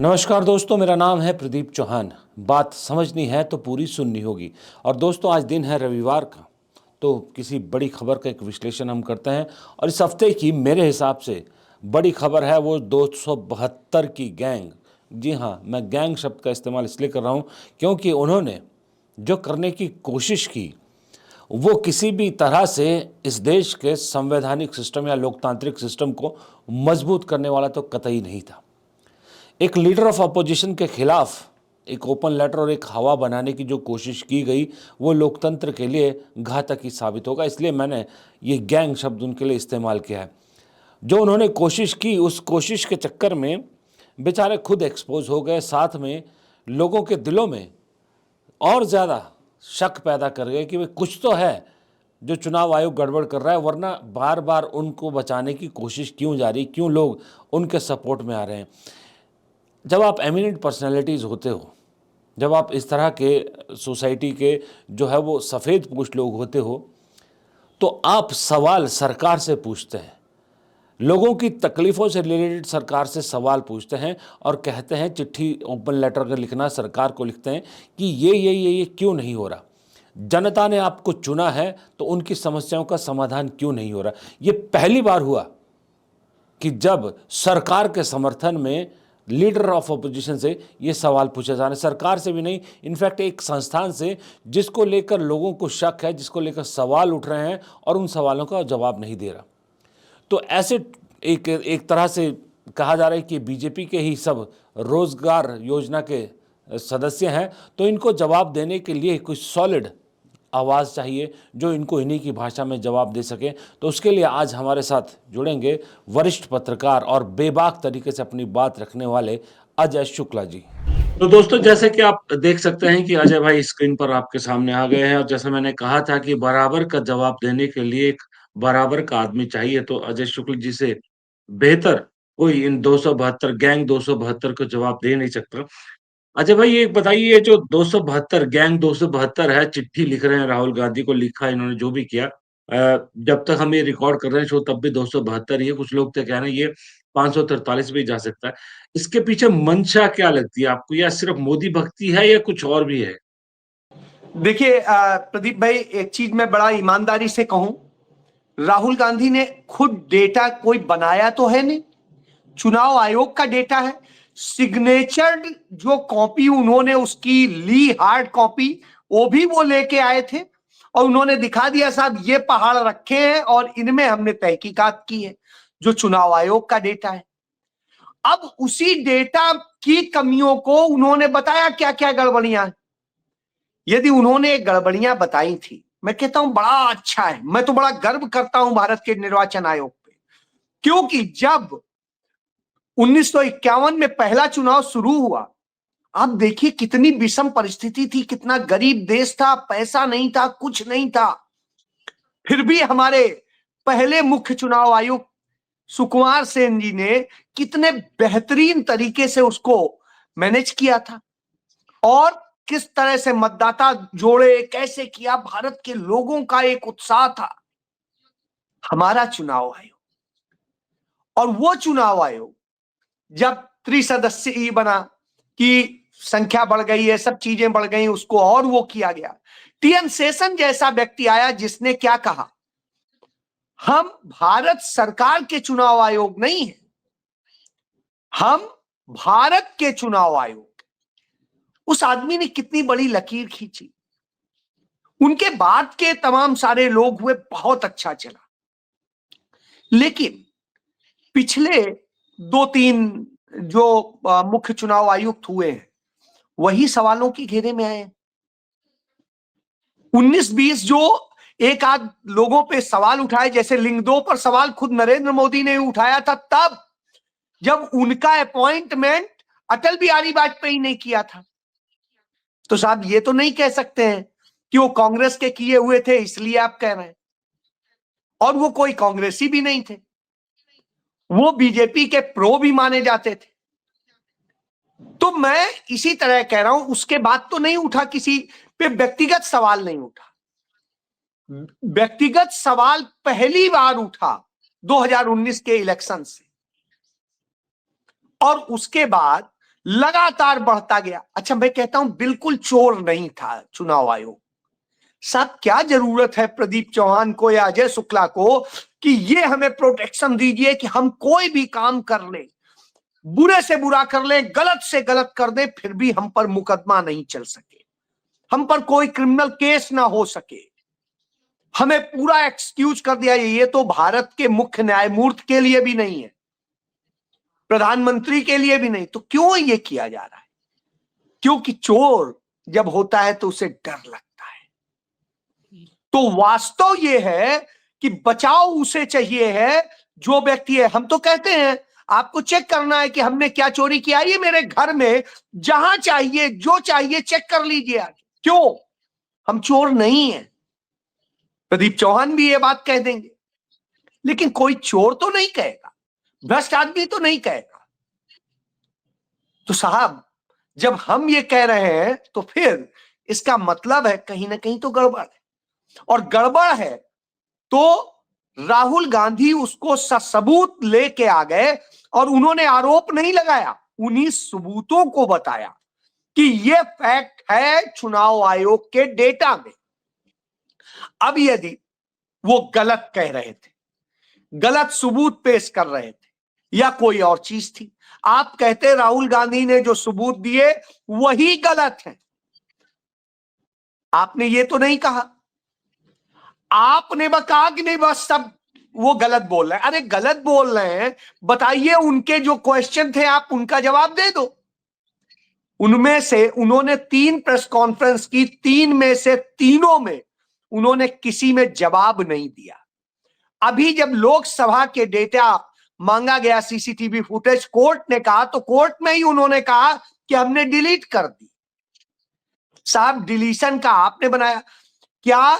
नमस्कार दोस्तों, मेरा नाम है प्रदीप चौहान। बात समझनी है तो पूरी सुननी होगी। और दोस्तों, आज दिन है रविवार का, तो किसी बड़ी खबर का एक विश्लेषण हम करते हैं। और इस हफ्ते की मेरे हिसाब से बड़ी खबर है वो 272 की गैंग। जी हाँ, मैं गैंग शब्द का इस्तेमाल इसलिए कर रहा हूँ क्योंकि उन्होंने जो करने की कोशिश की वो किसी भी तरह से इस देश के संवैधानिक सिस्टम या लोकतांत्रिक सिस्टम को मजबूत करने वाला तो कतई नहीं था। एक लीडर ऑफ अपोजिशन के खिलाफ एक ओपन लेटर और एक हवा बनाने की जो कोशिश की गई वो लोकतंत्र के लिए घातक ही साबित होगा। इसलिए मैंने ये गैंग शब्द उनके लिए इस्तेमाल किया है। जो उन्होंने कोशिश की, उस कोशिश के चक्कर में बेचारे खुद एक्सपोज हो गए, साथ में लोगों के दिलों में और ज़्यादा शक पैदा कर गए कि वे कुछ तो है जो चुनाव आयोग गड़बड़ कर रहा है, वरना बार बार उनको बचाने की कोशिश क्यों जारी, क्यों लोग उनके सपोर्ट में आ रहे हैं। जब आप एमिनेंट पर्सनैलिटीज़ होते हो, जब आप इस तरह के सोसाइटी के जो है वो सफ़ेद पोश लोग होते हो, तो आप सवाल सरकार से पूछते हैं, लोगों की तकलीफ़ों से रिलेटेड सरकार से सवाल पूछते हैं और कहते हैं, चिट्ठी ओपन लेटर अगर लिखना सरकार को लिखते हैं कि ये क्यों नहीं हो रहा। जनता ने आपको चुना है तो उनकी समस्याओं का समाधान क्यों नहीं हो रहा। ये पहली बार हुआ कि जब सरकार के समर्थन में लीडर ऑफ अपोजिशन से ये सवाल पूछे जा रहे हैं, सरकार से भी नहीं, इनफैक्ट एक संस्थान से जिसको लेकर लोगों को शक है, जिसको लेकर सवाल उठ रहे हैं और उन सवालों का जवाब नहीं दे रहा। तो ऐसे एक एक तरह से कहा जा रहा है कि बीजेपी के ही सब रोजगार योजना के सदस्य हैं, तो इनको जवाब देने के लिए कुछ सॉलिड आवाज़ चाहिए जो इनको इन्हीं की भाषा में जवाब दे सके। तो उसके लिए आज हमारे साथ जुड़ेंगे वरिष्ठ पत्रकार और बेबाक तरीके से अपनी बात रखने वाले अजय शुक्ला जी। तो दोस्तों, जैसे कि आप देख सकते हैं कि अजय भाई स्क्रीन पर आपके सामने आ गए हैं, और जैसा मैंने कहा था कि बराबर का जवाब देने के लिए एक बराबर का आदमी चाहिए, तो अजय शुक्ल जी से बेहतर कोई इन 272 गैंग 272 को जवाब दे नहीं सकता। अच्छा भाई, ये बताइए, ये जो 272 गैंग 272 है, चिट्ठी लिख रहे हैं राहुल गांधी को, लिखा इन्होंने जो भी किया, जब तक हम ये रिकॉर्ड कर रहे हैं शो तब भी 272 ही है। कुछ लोग तो कह रहे हैं ये 543 भी जा सकता है। इसके पीछे मंशा क्या लगती है आपको, या सिर्फ मोदी भक्ति है या कुछ और भी है? देखिए प्रदीप भाई, एक चीज मैं बड़ा ईमानदारी से कहूं, राहुल गांधी ने खुद डेटा कोई बनाया तो है नहीं, चुनाव आयोग का डेटा है। सिग्नेचर्ड जो कॉपी उन्होंने उसकी ली, हार्ड कॉपी, वो भी वो लेके आए थे और उन्होंने दिखा दिया, साहब ये पहाड़ रखे हैं और इनमें हमने तहकीकात की है, जो चुनाव आयोग का डेटा है। अब उसी डेटा की कमियों को उन्होंने बताया क्या क्या गड़बड़ियां। यदि उन्होंने गड़बड़ियां बताई थी, मैं कहता हूं बड़ा अच्छा है, मैं तो बड़ा गर्व करता हूं भारत के निर्वाचन आयोग पे, क्योंकि जब 1951 में पहला चुनाव शुरू हुआ, आप देखिए कितनी विषम परिस्थिति थी, कितना गरीब देश था, पैसा नहीं था, कुछ नहीं था, फिर भी हमारे पहले मुख्य चुनाव आयुक्त सुकुमार सेन जी ने कितने बेहतरीन तरीके से उसको मैनेज किया था, और किस तरह से मतदाता जोड़े, कैसे किया, भारत के लोगों का एक उत्साह था। हमारा चुनाव आयोग, और वो चुनाव आयोग जब त्रिसदस्यीय बना, कि संख्या बढ़ गई है, सब चीजें बढ़ गई, उसको और वो किया गया। टीएन शेषन जैसा व्यक्ति आया जिसने क्या कहा, हम भारत सरकार के चुनाव आयोग नहीं है, हम भारत के चुनाव आयोग। उस आदमी ने कितनी बड़ी लकीर खींची। उनके बाद के तमाम सारे लोग हुए, बहुत अच्छा चला, लेकिन पिछले 2-3 जो मुख्य चुनाव आयुक्त हुए हैं, वही सवालों के घेरे में आए। 19-20 जो एक आध लोगों पे सवाल उठाए, जैसे लिंग 2 पर सवाल खुद नरेंद्र मोदी ने उठाया था, तब जब उनका अपॉइंटमेंट अटल बिहारी वाजपेयी ने किया था। तो साहब ये तो नहीं कह सकते हैं कि वो कांग्रेस के किए हुए थे इसलिए आप कह रहे हैं, और वो कोई कांग्रेसी भी नहीं थे, वो बीजेपी के प्रो भी माने जाते थे। तो मैं इसी तरह कह रहा हूं, उसके बाद तो नहीं उठा, किसी पे व्यक्तिगत सवाल नहीं उठा। व्यक्तिगत सवाल पहली बार उठा 2019 के इलेक्शन से, और उसके बाद लगातार बढ़ता गया। अच्छा, मैं कहता हूं बिल्कुल चोर नहीं था चुनाव आयोग। साहब, क्या जरूरत है प्रदीप चौहान को या अजय शुक्ला को कि ये हमें प्रोटेक्शन दीजिए कि हम कोई भी काम कर ले, बुरे से बुरा कर ले, गलत से गलत कर दे, फिर भी हम पर मुकदमा नहीं चल सके, हम पर कोई क्रिमिनल केस ना हो सके, हमें पूरा एक्सक्यूज कर दिया। ये तो भारत के मुख्य न्यायमूर्ति के लिए भी नहीं है, प्रधानमंत्री के लिए भी नहीं। तो क्यों ये किया जा रहा है? क्योंकि चोर जब होता है तो उसे डर लगता है। तो वास्तव ये है कि बचाव उसे चाहिए है जो व्यक्ति है। हम तो कहते हैं आपको चेक करना है कि हमने क्या चोरी किया, ये मेरे घर में जहां चाहिए जो चाहिए चेक कर लीजिए। क्यों? हम चोर नहीं है। प्रदीप चौहान भी ये बात कह देंगे, लेकिन कोई चोर तो नहीं कहेगा, भ्रष्ट आदमी तो नहीं कहेगा। तो साहब, जब हम ये कह रहे हैं तो फिर इसका मतलब है कहीं ना कहीं तो गड़बड़ है, और गड़बड़ है तो राहुल गांधी उसको सबूत लेके आ गए और उन्होंने आरोप नहीं लगाया, उन्हीं सबूतों को बताया कि ये फैक्ट है चुनाव आयोग के डेटा में। अब यदि वो गलत कह रहे थे, गलत सबूत पेश कर रहे थे, या कोई और चीज थी, आप कहते राहुल गांधी ने जो सबूत दिए वही गलत है। आपने ये तो नहीं कहा, आपने कहा कि नहीं बस सब वो गलत बोल रहे हैं। अरे गलत बोल रहे हैं, बताइए उनके जो क्वेश्चन थे आप उनका जवाब दे दो। उनमें से उन्होंने 3 प्रेस कॉन्फ्रेंस की, 3 में से तीनों में उन्होंने किसी में जवाब नहीं दिया। अभी जब लोकसभा के डेटा मांगा गया, सीसीटीवी फुटेज, कोर्ट ने कहा तो कोर्ट में ही उन्होंने कहा कि हमने डिलीट कर दी। साहब, डिलीशन का आपने बनाया क्या?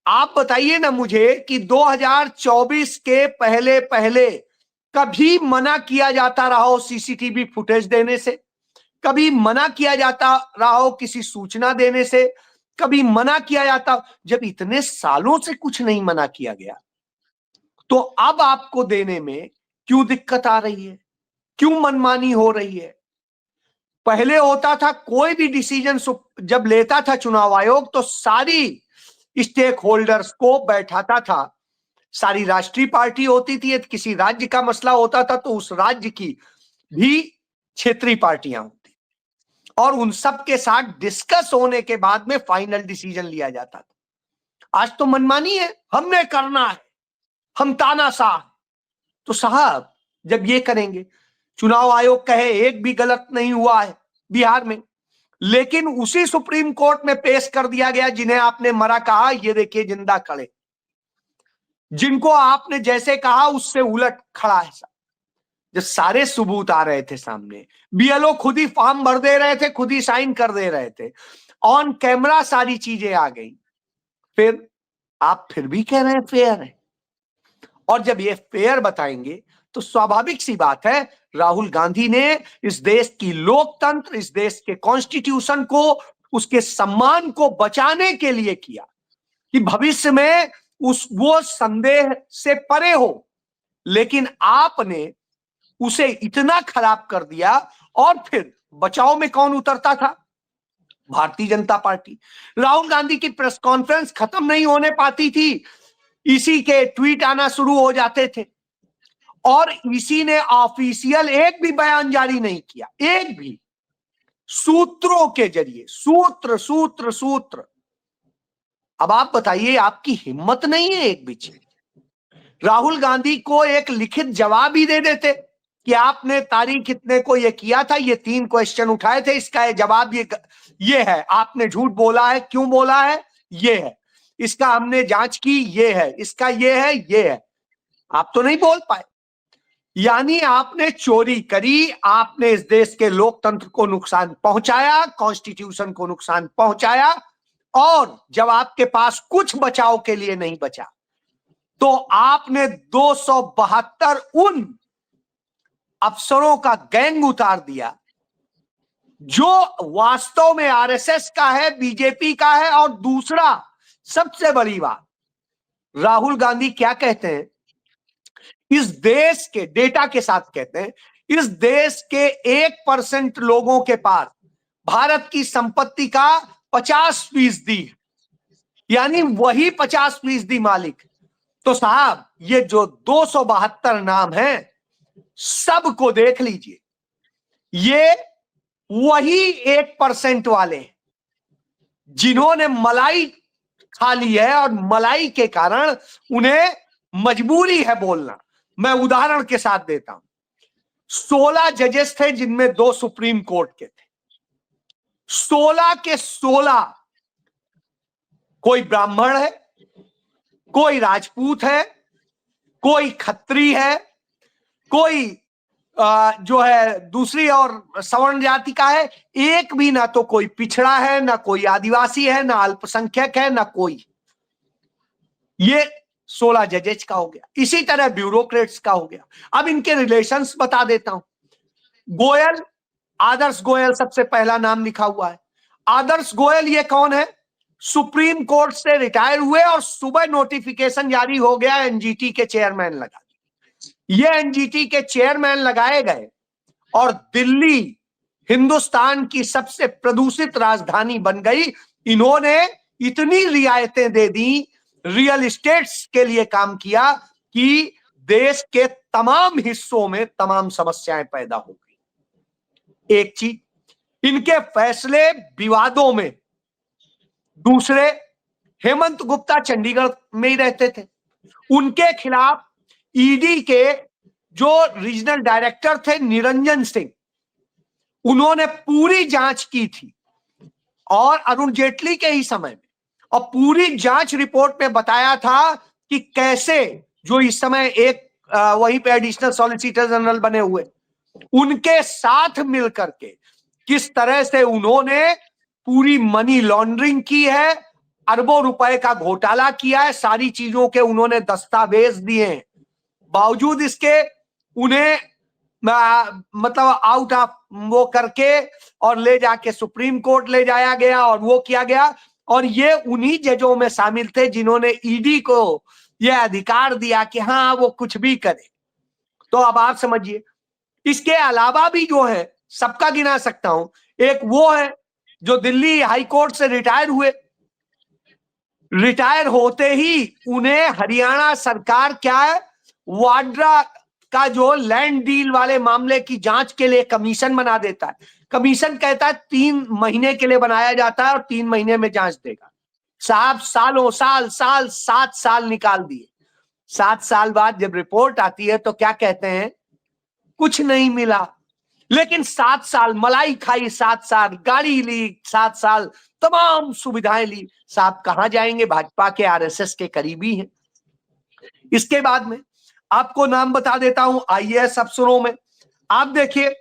आप बताइए ना मुझे कि 2024 के पहले पहले कभी मना किया जाता रहा हो सीसीटीवी फुटेज देने से, कभी मना किया जाता रहा हो किसी सूचना देने से, कभी मना किया जाता? जब इतने सालों से कुछ नहीं मना किया गया तो अब आपको देने में क्यों दिक्कत आ रही है, क्यों मनमानी हो रही है? पहले होता था कोई भी डिसीजन जब लेता था चुनाव आयोग तो सारी स्टेक होल्डर्स को बैठाता था, सारी राष्ट्रीय पार्टी होती थी, यदि किसी राज्य का मसला होता था तो उस राज्य की भी क्षेत्रीय पार्टियां होती, और उन सब के साथ डिस्कस होने के बाद में फाइनल डिसीजन लिया जाता था। आज तो मनमानी है, हमने करना है, हम तानाशाह। तो साहब, जब ये करेंगे, चुनाव आयोग कहे एक भी गलत नहीं हुआ है बिहार में, लेकिन उसी सुप्रीम कोर्ट में पेश कर दिया गया जिन्हें आपने मरा कहा, ये देखिए जिंदा खड़े, जिनको आपने जैसे कहा उससे उलट खड़ा है। जब सारे सबूत आ रहे थे सामने, बीएलओ खुद ही फॉर्म भर दे रहे थे, खुद ही साइन कर दे रहे थे, ऑन कैमरा सारी चीजें आ गई, फिर आप फिर भी कह रहे हैं फेयर है। और जब ये फेयर बताएंगे तो स्वाभाविक सी बात है, राहुल गांधी ने इस देश की लोकतंत्र, इस देश के कॉन्स्टिट्यूशन को, उसके सम्मान को बचाने के लिए किया कि भविष्य में वो संदेह से परे हो। लेकिन आपने उसे इतना खराब कर दिया, और फिर बचाव में कौन उतरता था? भारतीय जनता पार्टी। राहुल गांधी की प्रेस कॉन्फ्रेंस खत्म नहीं होने पाती थी, इसी के ट्वीट आना शुरू हो जाते थे, और इसी ने ऑफिशियल एक भी बयान जारी नहीं किया, एक भी, सूत्रों के जरिए, सूत्र सूत्र सूत्र। अब आप बताइए, आपकी हिम्मत नहीं है एक बीच में राहुल गांधी को एक लिखित जवाब ही दे देते कि आपने तारीख इतने को ये किया था, ये 3 क्वेश्चन उठाए थे, इसका जवाब ये है, आपने झूठ बोला है, क्यों बोला है, ये है, इसका हमने जांच की, ये है, इसका ये है, ये है। आप तो नहीं बोल पाए। यानी आपने चोरी करी, आपने इस देश के लोकतंत्र को नुकसान पहुंचाया, कॉन्स्टिट्यूशन को नुकसान पहुंचाया, और जब आपके पास कुछ बचाव के लिए नहीं बचा तो आपने 272 उन अफसरों का गैंग उतार दिया जो वास्तव में आरएसएस का है, बीजेपी का है। और दूसरा सबसे बड़ी बात, राहुल गांधी क्या कहते हैं, इस देश के डेटा के साथ कहते हैं इस देश के 1% लोगों के पास भारत की संपत्ति का 50% है, यानी वही 50% मालिक। तो साहब ये जो 272 नाम है, सबको देख लीजिए, ये वही 1% वाले हैं जिन्होंने मलाई खा ली है, और मलाई के कारण उन्हें मजबूरी है बोलना। मैं उदाहरण के साथ देता हूं। 16 जजेस थे, जिनमें 2 सुप्रीम कोर्ट के थे। 16 के 16 कोई ब्राह्मण है, कोई राजपूत है, कोई खत्री है, कोई जो है दूसरी और सवर्ण जाति का है। एक भी ना तो कोई पिछड़ा है, ना कोई आदिवासी है, ना अल्पसंख्यक है, ना कोई। ये 16 जजेस का हो गया। इसी तरह ब्यूरोक्रेट्स का हो गया। अब इनके रिलेशंस बता देता हूं। गोयल, आदर्श गोयल सबसे पहला नाम लिखा हुआ है। आदर्श गोयल ये कौन है? सुप्रीम कोर्ट से रिटायर हुए और सुबह नोटिफिकेशन जारी हो गया, एनजीटी के चेयरमैन लगा दिए। ये एनजीटी के चेयरमैन लगाए गए और दिल्ली हिंदुस्तान की सबसे प्रदूषित राजधानी बन गई। इन्होंने इतनी रियायतें दे दी, रियल एस्टेट्स के लिए काम किया कि देश के तमाम हिस्सों में तमाम समस्याएं पैदा हो गई। एक चीज, इनके फैसले विवादों में। दूसरे, हेमंत गुप्ता चंडीगढ़ में ही रहते थे, उनके खिलाफ ईडी के जो रीजनल डायरेक्टर थे निरंजन सिंह, उन्होंने पूरी जांच की थी, और अरुण जेटली के ही समय में, और पूरी जांच रिपोर्ट में बताया था कि कैसे जो इस समय एक वहीं पे एडिशनल सॉलिसिटर जनरल बने हुए, उनके साथ मिलकर के किस तरह से उन्होंने पूरी मनी लॉन्ड्रिंग की है, अरबों रुपए का घोटाला किया है, सारी चीजों के उन्होंने दस्तावेज दिए हैं। बावजूद इसके उन्हें मतलब आउट ऑफ वो करके और ले जाके सुप्रीम कोर्ट ले जाया गया और वो किया गया। और ये उन्हीं जजों में शामिल थे जिन्होंने ईडी को यह अधिकार दिया कि हाँ वो कुछ भी करे। तो अब आप समझिए, इसके अलावा भी जो है सबका गिना सकता हूं। एक वो है जो दिल्ली हाई कोर्ट से रिटायर हुए, रिटायर होते ही उन्हें हरियाणा सरकार क्या है, वाड्रा का जो लैंड डील वाले मामले की जांच के लिए कमीशन बना देता है। कमीशन कहता है 3 महीने के लिए बनाया जाता है और 3 महीने में जांच देगा। साहब सालों साल 7 साल निकाल दिए। 7 साल बाद जब रिपोर्ट आती है तो क्या कहते हैं? कुछ नहीं मिला। लेकिन 7 साल मलाई खाई, 7 साल गाड़ी ली, 7 साल तमाम सुविधाएं ली। साहब कहां जाएंगे? भाजपा के आरएसएस के करीबी हैं। इसके बाद में आपको नाम बता देता हूं आईएएस अफसरों में। आप देखिए,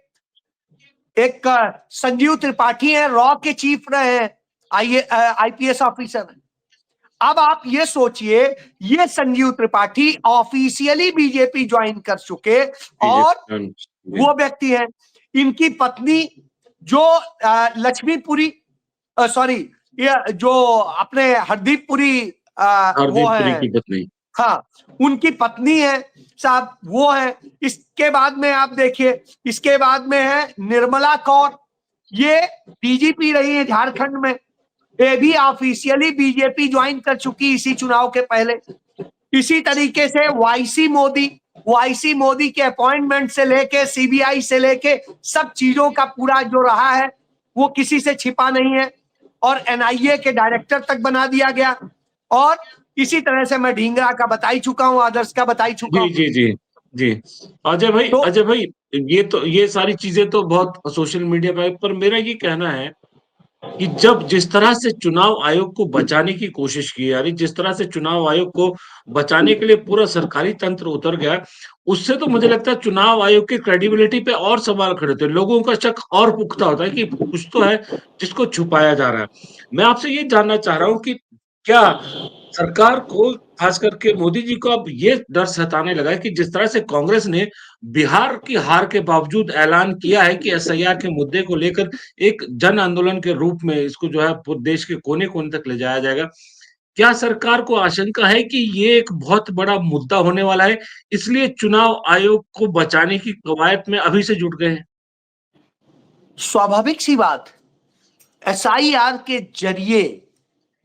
एक संजीव त्रिपाठी है, रॉ के चीफ रहे हैं, आईपीएस ऑफिसर है। अब आप ये सोचिए, ये Sanjeev Tripathi officially BJP join कर चुके और वो व्यक्ति है। इनकी पत्नी जो लक्ष्मीपुरी, सॉरी, ये जो अपने हरदीपपुरी वो है, की पत्नी, हाँ, उनकी पत्नी है साहब, वो है। इसके बाद में आप देखिए, इसके बाद में है निर्मला कौर, ये डीजीपी रही है झारखंड में। ये भी ऑफिशियली बीजेपी ज्वाइन कर चुकी इसी चुनाव के पहले। इसी तरीके से वाईसी मोदी के अपॉइंटमेंट से लेके सीबीआई से लेके सब चीजों का पूरा जो रहा है वो किसी से छिपा नहीं है, और एनआईए के डायरेक्टर तक बना दिया गया। और इसी तरह से मैं ढींगरा का बता ही चुका हूं, आदर्श का बता ही चुका हूं। जी जी जी जी। अजय भाई, तो अजय भाई, ये सारी चीजें तो बहुत सोशल मीडिया पर मेरा ये कहना है कि जब जिस तरह से चुनाव आयोग को बचाने की कोशिश की, यानी जिस तरह से चुनाव आयोग को बचाने के लिए पूरा सरकारी तंत्र उतर गया, उससे तो मुझे लगता है चुनाव आयोग की क्रेडिबिलिटी पे और सवाल खड़े होते हैं। लोगों का शक और पुख्ता होता है कि कुछ तो है जिसको छुपाया जा रहा है। मैं आपसे ये जानना चाह रहा हूँ कि क्या सरकार को, खास करके मोदी जी को, अब ये डर सताने लगा है कि जिस तरह से कांग्रेस ने बिहार की हार के बावजूद ऐलान किया है कि एसआईआर के मुद्दे को लेकर एक जन आंदोलन के रूप में इसको जो है पूरे देश के कोने कोने तक ले जाया जाएगा, क्या सरकार को आशंका है कि ये एक बहुत बड़ा मुद्दा होने वाला है, इसलिए चुनाव आयोग को बचाने की कवायद में अभी से जुट गए हैं? स्वाभाविक सी बात, एसआईआर के जरिए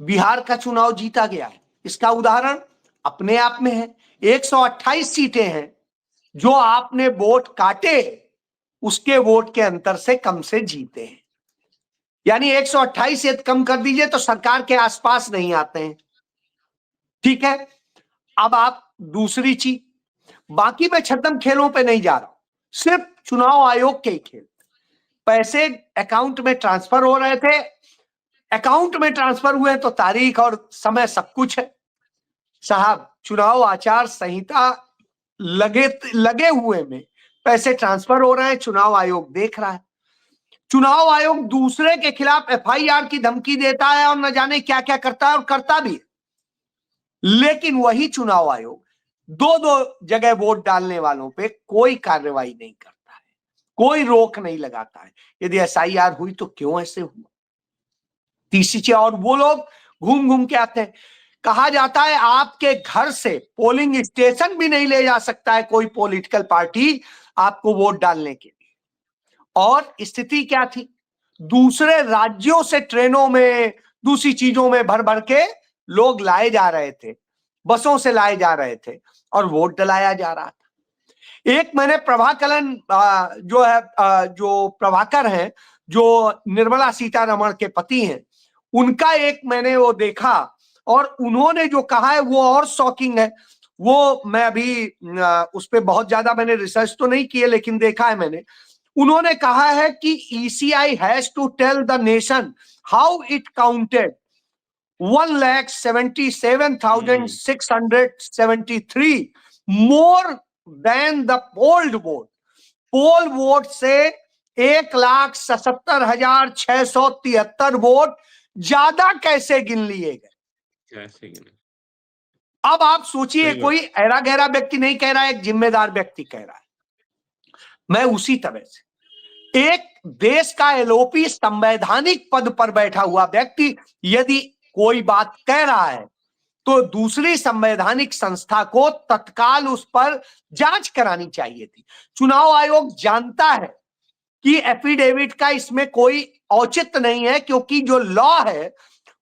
बिहार का चुनाव जीता गया है। इसका उदाहरण अपने आप में है। 128 सीटें हैं जो आपने वोट काटे उसके वोट के अंतर से कम से जीते हैं, यानी 128 से कम कर दीजिए तो सरकार के आसपास नहीं आते हैं। ठीक है, अब आप दूसरी चीज, बाकी मैं छद्म खेलों पे नहीं जा रहा हूं, सिर्फ चुनाव आयोग के ही खेल। पैसे अकाउंट में ट्रांसफर हो रहे थे, अकाउंट में ट्रांसफर हुए तो तारीख और समय सब कुछ है। साहब, चुनाव आचार संहिता लगे हुए में पैसे ट्रांसफर हो रहे हैं, चुनाव आयोग देख रहा है। चुनाव आयोग दूसरे के खिलाफ एफआईआर की धमकी देता है और न जाने क्या क्या करता है, और करता भी है। लेकिन वही चुनाव आयोग दो दो जगह वोट डालने वालों पे कोई कार्रवाई नहीं करता है, कोई रोक नहीं लगाता है। यदि एसआईआर हुई तो क्यों ऐसे हुआ? तीसरी चीज, और वो लोग घूम घूम के आते हैं। कहा जाता है आपके घर से पोलिंग स्टेशन भी नहीं ले जा सकता है कोई पॉलिटिकल पार्टी आपको वोट डालने के लिए। और स्थिति क्या थी? दूसरे राज्यों से ट्रेनों में, दूसरी चीजों में भर भर के लोग लाए जा रहे थे, बसों से लाए जा रहे थे और वोट डलाया जा रहा था। एक मैंने प्रभाकलन जो है, जो प्रभाकर हैं, जो निर्मला सीतारमण के पति हैं, उनका एक मैंने वो देखा और उन्होंने जो कहा है वो और शॉकिंग है। वो मैं अभी उस पर बहुत ज्यादा मैंने रिसर्च तो नहीं की है, लेकिन देखा है मैंने। उन्होंने कहा है कि ECI has to tell the nation how it counted 1,77,673 more than the polled vote. Poll vote से 1,77,673 वोट ज्यादा कैसे गिन लिए गए? कैसे गिने? अब आप सोचिए, सही बात। कोई ऐरा गहरा व्यक्ति नहीं कह रहा है, एक जिम्मेदार व्यक्ति कह रहा है। मैं उसी तरह से एक देश का एलओपी संवैधानिक पद पर बैठा हुआ व्यक्ति यदि कोई बात कह रहा है तो दूसरी संवैधानिक संस्था को तत्काल उस पर जांच करानी चाहिए थी। चुनाव आयोग जानता है कि एफिडेविट का इसमें कोई औचित्य नहीं है, क्योंकि जो लॉ है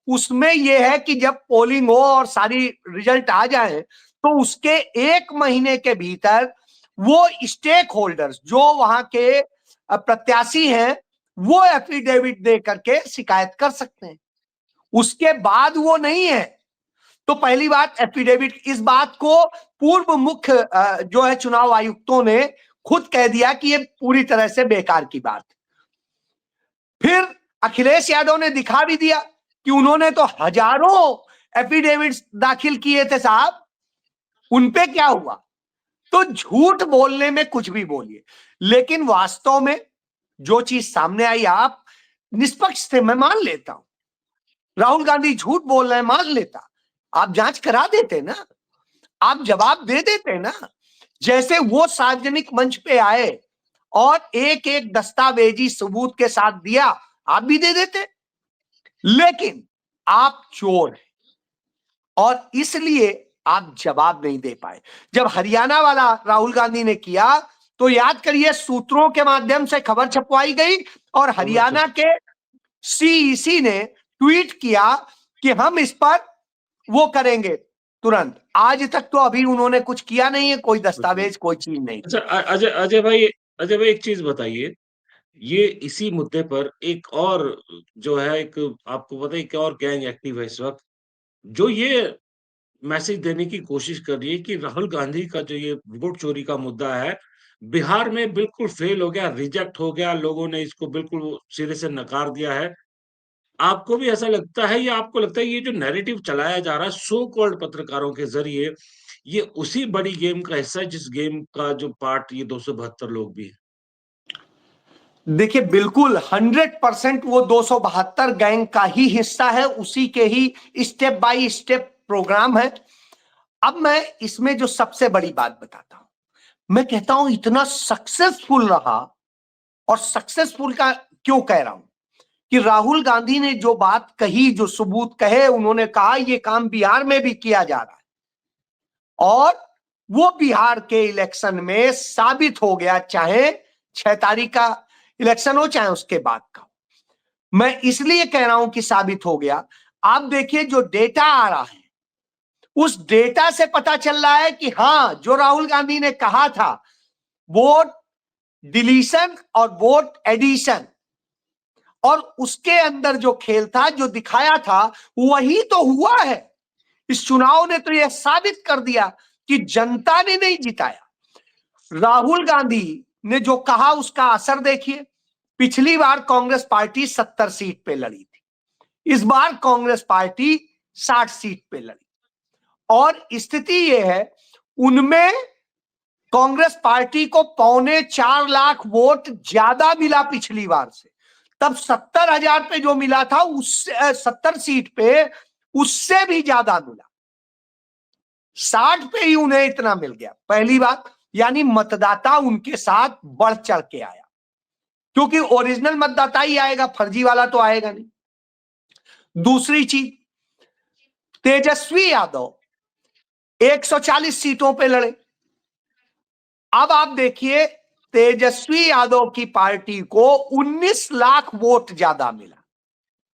उसमें यह है कि जब पोलिंग हो और सारी रिजल्ट आ जाए तो उसके 1 महीने के भीतर वो स्टेक होल्डर्स जो वहां के प्रत्याशी हैं वो एफिडेविट दे करके शिकायत कर सकते हैं। उसके बाद वो नहीं है। तो पहली बात, एफिडेविट, इस बात को पूर्व मुख्य जो है चुनाव आयुक्तों ने खुद कह दिया कि ये पूरी तरह से बेकार की बात। फिर अखिलेश यादव ने दिखा भी दिया कि उन्होंने तो हजारों एफिडेविट्स दाखिल किए थे साहब, उनपे क्या हुआ? तो झूठ बोलने में कुछ भी बोलिए, लेकिन वास्तव में जो चीज सामने आई, आप निष्पक्ष थे, मैं मान लेता हूं। राहुल गांधी झूठ बोल रहे हैं, मान लेता। आप जांच करा देते ना, आप जवाब दे देते ना। जैसे वो सार्वजनिक मंच पे आए और एक एक दस्तावेजी सबूत के साथ दिया, आप भी दे देते। लेकिन आप चोर हैं और इसलिए आप जवाब नहीं दे पाए। जब हरियाणा वाला राहुल गांधी ने किया तो याद करिए, सूत्रों के माध्यम से खबर छपवाई गई और हरियाणा के सीईसी ने ट्वीट किया कि हम इस पर वो करेंगे तुरंत। आज तक तो अभी उन्होंने कुछ किया नहीं है, कोई दस्तावेज, कोई चीज नहीं। अच्छा, अजय भाई एक चीज बताइए, ये इसी मुद्दे पर एक और जो है, एक आपको पता है एक और गैंग एक्टिव है इस वक्त, जो ये मैसेज देने की कोशिश कर रही है कि राहुल गांधी का जो ये वोट चोरी का मुद्दा है, बिहार में बिल्कुल फेल हो गया, रिजेक्ट हो गया, लोगों ने इसको बिल्कुल सिरे से नकार दिया है। आपको भी ऐसा लगता है, या आपको लगता है ये जो नैरेटिव चलाया जा रहा है सो कॉल्ड पत्रकारों के जरिए, ये उसी बड़ी गेम का हिस्सा है जिस गेम का जो पार्ट ये 272 लोग भी हैं? देखिए, बिल्कुल 100% वो 272 गैंग का ही हिस्सा है, उसी के ही स्टेप बाय स्टेप प्रोग्राम है। अब मैं इसमें जो सबसे बड़ी बात बताता हूं, मैं कहता हूं इतना सक्सेसफुल रहा, और सक्सेसफुल का क्यों कह रहा हूं, कि राहुल गांधी ने जो बात कही, जो सबूत कहे, उन्होंने कहा ये काम बिहार में भी किया जा रहा है और वो बिहार के इलेक्शन में साबित हो गया, चाहे 6 तारीख का इलेक्शन हो चाहे उसके बाद का। मैं इसलिए कह रहा हूं कि साबित हो गया। आप देखिए जो डेटा आ रहा है, उस डेटा से पता चल रहा है कि हां, जो राहुल गांधी ने कहा था वोट डिलीशन और वोट एडिशन, और उसके अंदर जो खेल था, जो दिखाया था, वही तो हुआ है। इस चुनाव ने तो यह साबित कर दिया कि जनता ने नहीं जिताया। राहुल गांधी ने जो कहा उसका असर देखिए। पिछली बार कांग्रेस पार्टी 70 सीट पे लड़ी थी, इस बार कांग्रेस पार्टी 60 सीट पे लड़ी, और स्थिति यह है उनमें कांग्रेस पार्टी को 4.25 लाख वोट ज्यादा मिला पिछली बार से। तब 70,000 पे जो मिला था, उससे 70 सीट पे उससे भी ज्यादा मिला, 60 पे ही उन्हें इतना मिल गया। पहली बात, यानी मतदाता उनके साथ बढ़ चढ़ के आया, क्योंकि ओरिजिनल मतदाता ही आएगा, फर्जी वाला तो आएगा नहीं। दूसरी चीज, तेजस्वी यादव 140 सीटों पे लड़े। अब आप देखिए, तेजस्वी यादव की पार्टी को 19 लाख वोट ज्यादा मिला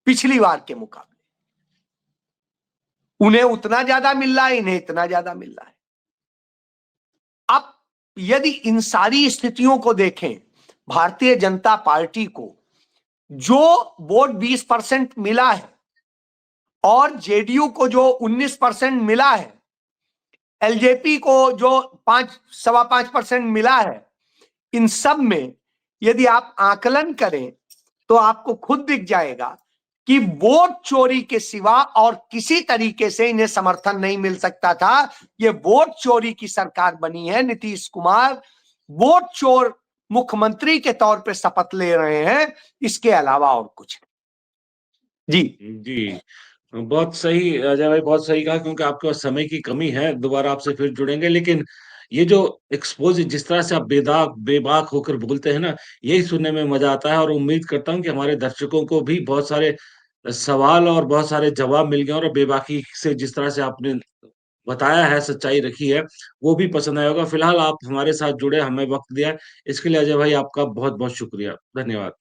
पिछली बार के मुकाबले। उन्हें उतना ज्यादा मिल रहा है, इन्हें इतना ज्यादा मिल रहा है। अब यदि इन सारी स्थितियों को देखें, भारतीय जनता पार्टी को जो वोट 20% मिला है और जेडीयू को जो 19% मिला है, एलजेपी को जो 5.25% मिला है, इन सब में यदि आप आकलन करें तो आपको खुद दिख जाएगा कि वोट चोरी के सिवा और किसी तरीके से इन्हें समर्थन नहीं मिल सकता था। ये वोट चोरी की सरकार बनी है। नीतीश कुमार वोट चोर मुख्यमंत्री के तौर पे शपथ ले रहे हैं, इसके अलावा और कुछ नहीं। जी जी, बहुत सही अजय भाई, बहुत सही कहा, क्योंकि आपके पास समय की कमी है। दोबारा आपसे फिर जुड़ेंगे, लेकिन ये जो एक्सपोज, जिस तरह से आप बेदाग बेबाक होकर बोलते हैं ना, यही सुनने में मजा आता है। और उम्मीद करता हूँ कि हमारे दर्शकों को भी बहुत सारे सवाल और बहुत सारे जवाब मिल गए, और बेबाकी से जिस तरह से आपने बताया है, सच्चाई रखी है, वो भी पसंद आया होगा। फिलहाल आप हमारे साथ जुड़े, हमें वक्त दिया, इसके लिए अजय भाई आपका बहुत बहुत शुक्रिया, धन्यवाद।